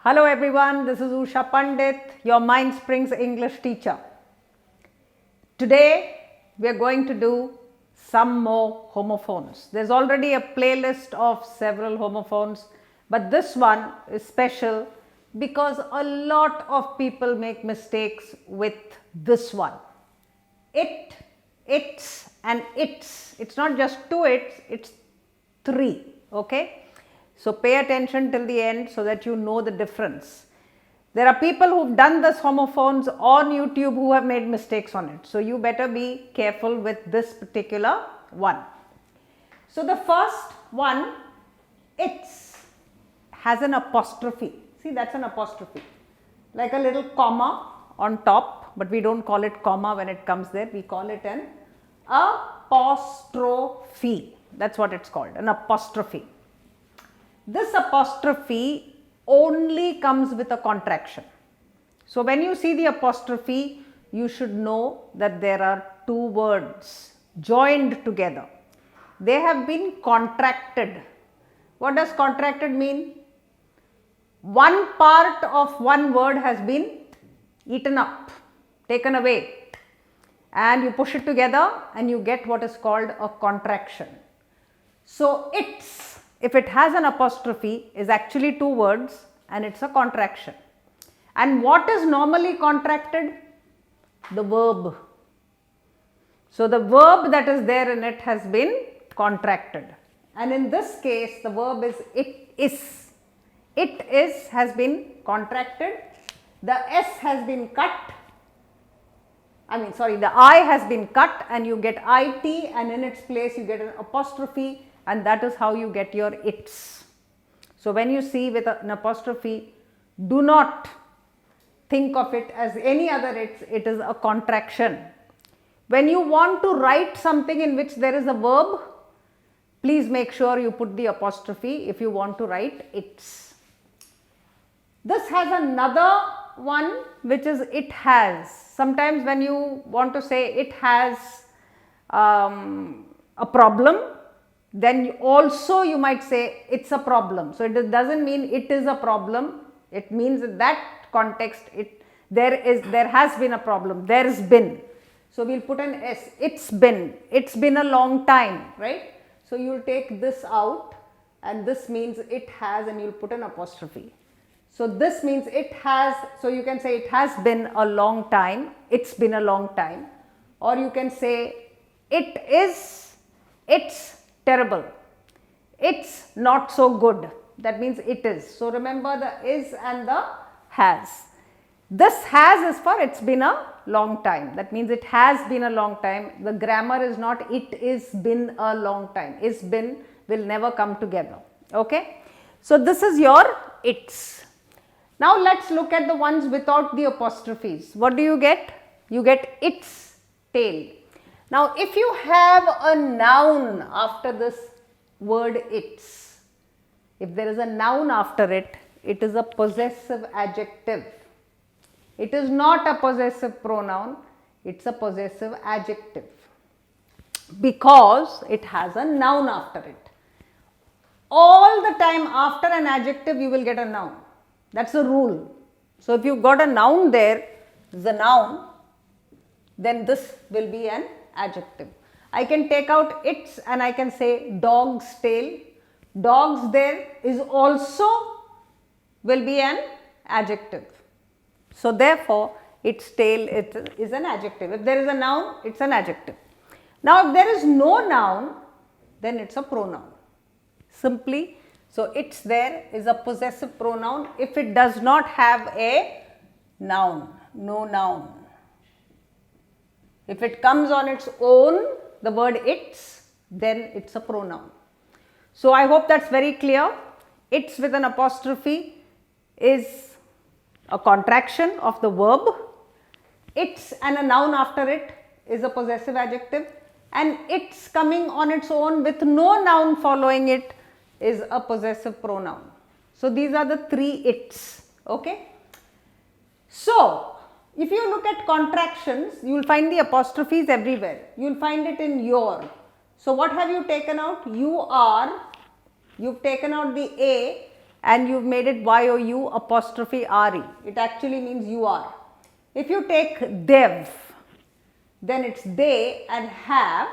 Hello everyone, this is Usha Pandit, your Mindsprings English teacher. Today we are going to do some more homophones. There's already a playlist of several homophones, but this one is special because a lot of people make mistakes with this one. It, its and its. It's not just two it's three, okay? So pay attention till the end so that you know the difference. There are people who've done this homophones on YouTube who have made mistakes on it. So you better be careful with this particular one. So the first one, its, has an apostrophe. See, that's an apostrophe. Like a little comma on top, but we don't call it comma when it comes there. We call it an apostrophe. That's what it's called, an apostrophe. This apostrophe only comes with a contraction. So when you see the apostrophe, you should know that there are two words joined together. They have been contracted. What does contracted mean? One part of one word has been eaten up, taken away, and you push it together and you get what is called a contraction. So its, if it has an apostrophe, is actually two words and it's a contraction. And what is normally contracted? The verb. So the verb that is there in it has been contracted. And in this case, the verb is it is. It is has been contracted. The S has been cut. The I has been cut and you get IT, and in its place you get an apostrophe. And that is how you get your its. So when you see with an apostrophe, do not think of it as any other its, it is a contraction. When you want to write something in which there is a verb, please make sure you put the apostrophe if you want to write its. This has another one which is it has. Sometimes when you want to say it has a problem, then also you might say it's a problem. So it doesn't mean it is a problem. It means in that context there has been a problem. There's been. So we'll put an S. It's been a long time, right? So you'll take this out and this means it has, and you'll put an apostrophe. So this means it has. So you can say it has been a long time. It's been a long time. Or you can say it's terrible. It's not so good. That means it is. So remember the is and the has. This has is for it's been a long time. That means it has been a long time. The grammar is not it is been a long time. Is been will never come together. Okay. So this is your its. Now let's look at the ones without the apostrophes. What do you get? You get its tail. Now, if you have a noun after this word its, if there is a noun after it, it is a possessive adjective. It is not a possessive pronoun, it's a possessive adjective because it has a noun after it. All the time after an adjective, you will get a noun. That's the rule. So, if you've got a noun there, the noun, then this will be an adjective. I can take out its and I can say dog's tail. Dogs there is also will be an adjective. So therefore, its tail is an adjective. If there is a noun, it's an adjective. Now if there is no noun, then it's a pronoun. Simply, so its there is a possessive pronoun if it does not have a noun, no noun. If it comes on its own, the word its, then it's a pronoun. So I hope that's very clear. Its with an apostrophe is a contraction of the verb. Its and a noun after it is a possessive adjective, and its coming on its own with no noun following it is a possessive pronoun. So these are the three its. Okay. So if you look at contractions, you will find the apostrophes everywhere. You will find it in your. So what have you taken out? You are. You've taken out the A and you've made it YOU apostrophe RE. It actually means you are. If you take dev, then it's they and have.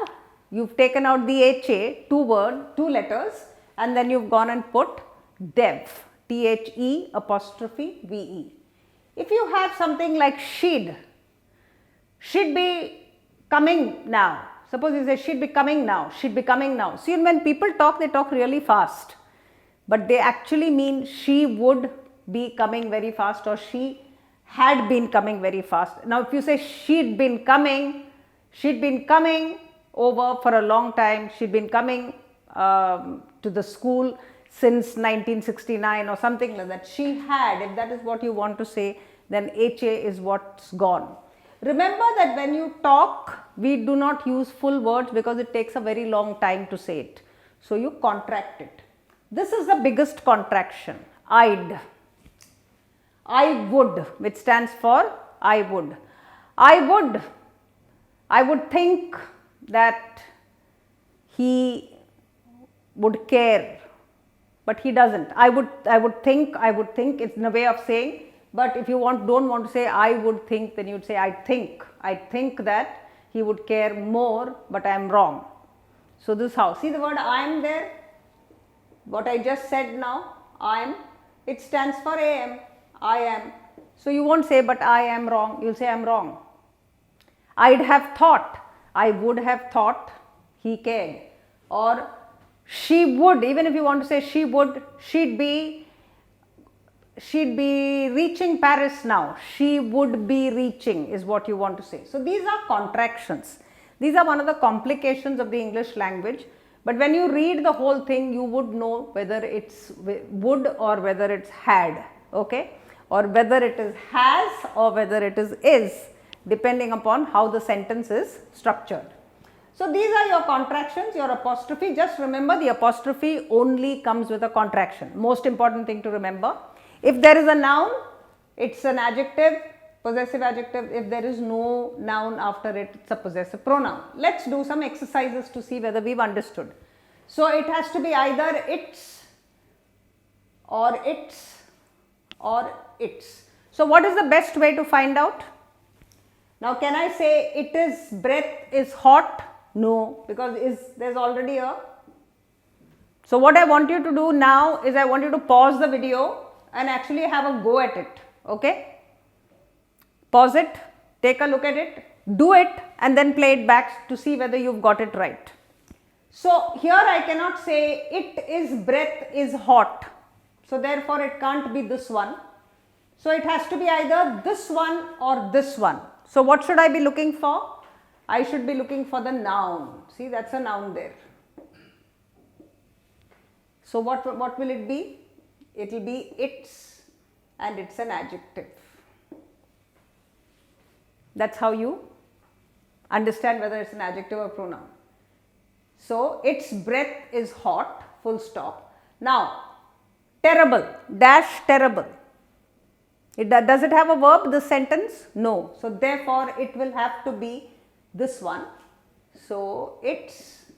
You've taken out the HA, two letters, and then you've gone and put dev, THE apostrophe VE. If you have something like she'd be coming now. Suppose you say she'd be coming now, she'd be coming now. See, when people talk, they talk really fast, but they actually mean she would be coming very fast or she had been coming very fast. Now, if you say she'd been coming over for a long time, she'd been coming to the school since 1969 or something like that. She had, if that is what you want to say, then HA is what's gone. Remember that when you talk, we do not use full words because it takes a very long time to say it. So, you contract it. This is the biggest contraction, I'd. I would, which stands for I would. I would think that he would care, but he doesn't. I would think, it's in a way of saying, but if you don't want to say I would think, then you'd say I think that he would care more, but I am wrong. So, this is how. See the word I am there, what I just said now, I am, it stands for AM, I am. So, you won't say but I am wrong, you will say I am wrong. I'd have thought, I would have thought he cared, or she would, even if you want to say she would, she'd be reaching Paris now, she would be reaching is what you want to say. So, these are contractions. These are one of the complications of the English language, but when you read the whole thing, you would know whether it's would or whether it's had, okay, or whether it is has or whether it is, depending upon how the sentence is structured. So, these are your contractions, your apostrophe. Just remember, the apostrophe only comes with a contraction. Most important thing to remember. If there is a noun, it's an adjective, possessive adjective. If there is no noun after it, it's a possessive pronoun. Let's do some exercises to see whether we've understood. So, it has to be either it's or its or its. So, what is the best way to find out? Now, can I say it is breath is hot? No, because there's already a. So, what I want you to do now is I want you to pause the video and actually have a go at it, okay. Pause it, take a look at it, do it and then play it back to see whether you've got it right. So, here I cannot say it is breath is hot. So, therefore, it can't be this one. So, it has to be either this one or this one. So, what should I be looking for? I should be looking for the noun. See, that's a noun there. So, what will it be? It will be its and it's an adjective. That's how you understand whether it's an adjective or pronoun. So, its breath is hot, full stop. Now, terrible, dash terrible. Does it have a verb, this sentence? No. So, therefore, it will have to be this one. So, it's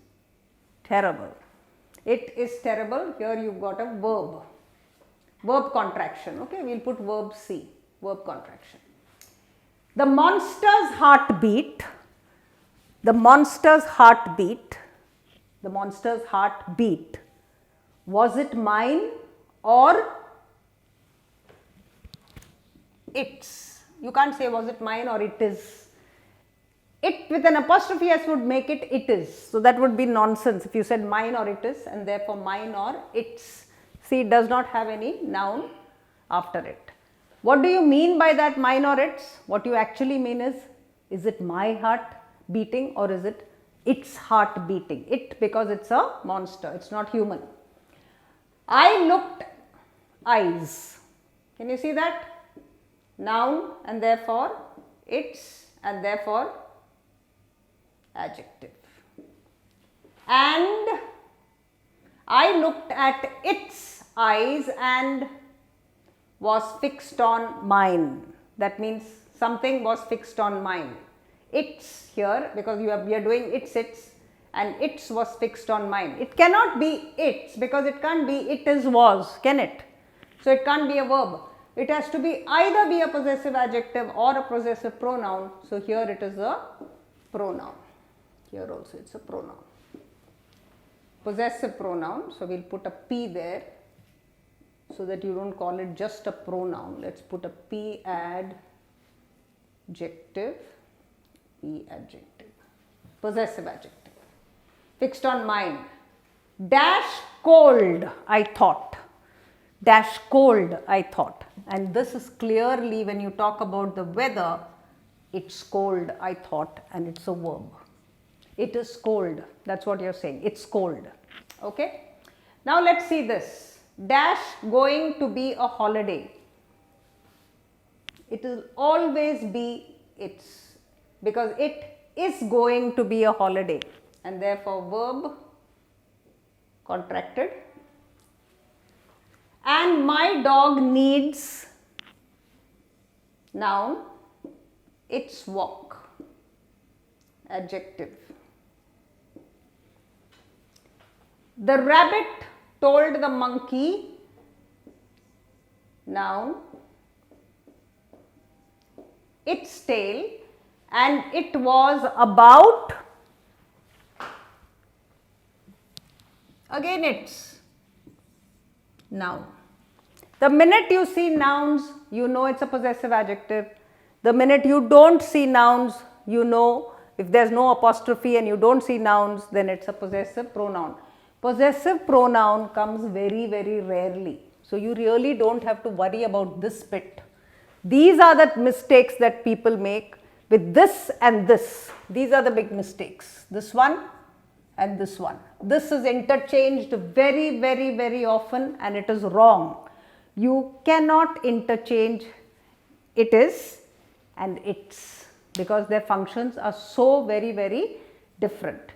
terrible. It is terrible. Here you've got a verb. Verb contraction. Okay, we'll put verb C, verb contraction. The monster's heartbeat. The monster's heartbeat. The monster's heartbeat. Was it mine or its? You can't say was it mine or it is. It with an apostrophe s would make it it is. So, that would be nonsense if you said mine or it is, and therefore, mine or its. See, it does not have any noun after it. What do you mean by that mine or its? What you actually mean is it my heart beating or is it its heart beating? It, because it's a monster, it's not human. I looked, eyes. Can you see that? Noun and therefore its and therefore adjective. And I looked at its eyes and was fixed on mine. That means something was fixed on mine. Its here, because we are doing its and its was fixed on mine. It cannot be its because it can't be it is was, can it? So it can't be a verb. It has to be either be a possessive adjective or a possessive pronoun. So here it is a pronoun. Here also it's a pronoun. Possessive pronoun. So we'll put a P there so that you don't call it just a pronoun. Let's put a P adjective. P adjective. Possessive adjective. Fixed on mind. Dash cold, I thought. Dash cold, I thought. And this is clearly when you talk about the weather, it's cold, I thought, and it's a verb. It is cold. That's what you're saying. It's cold. Okay. Now let's see this. Dash going to be a holiday. It will always be it's, because it is going to be a holiday, and therefore verb contracted. And my dog needs, noun, its walk, adjective. The rabbit told the monkey, noun, its tail, and it was about, again it's, noun. The minute you see nouns, you know it's a possessive adjective. The minute you don't see nouns, you know if there's no apostrophe and you don't see nouns, then it's a possessive pronoun. Possessive pronoun comes very, very rarely. So you really don't have to worry about this bit. These are the mistakes that people make with this and this. These are the big mistakes. This one and this one. This is interchanged very, very, very often, and it is wrong. You cannot interchange it is and its, because their functions are so very, very different.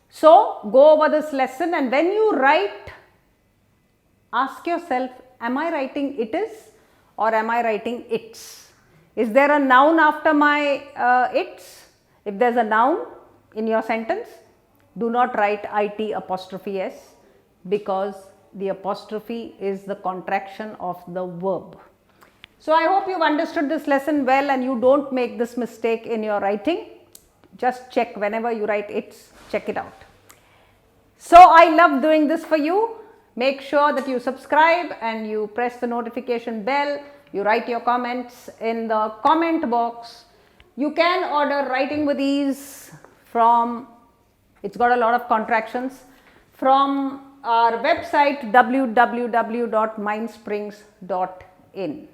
So go over this lesson, and when you write, ask yourself, am I writing it is or am I writing its? Is there a noun after my its? If there's a noun in your sentence, do not write it apostrophe s, because the apostrophe is the contraction of the verb. So I hope you've understood this lesson well and you don't make this mistake in your writing. Just check whenever you write its, check it out. So I love doing this for you. Make sure that you subscribe and you press the notification bell. You write your comments in the comment box. You can order Writing with Ease from, it's got a lot of contractions, from our website www.mindsprings.in.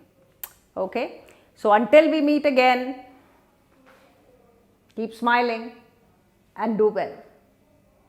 Okay. So until we meet again, keep smiling and do well.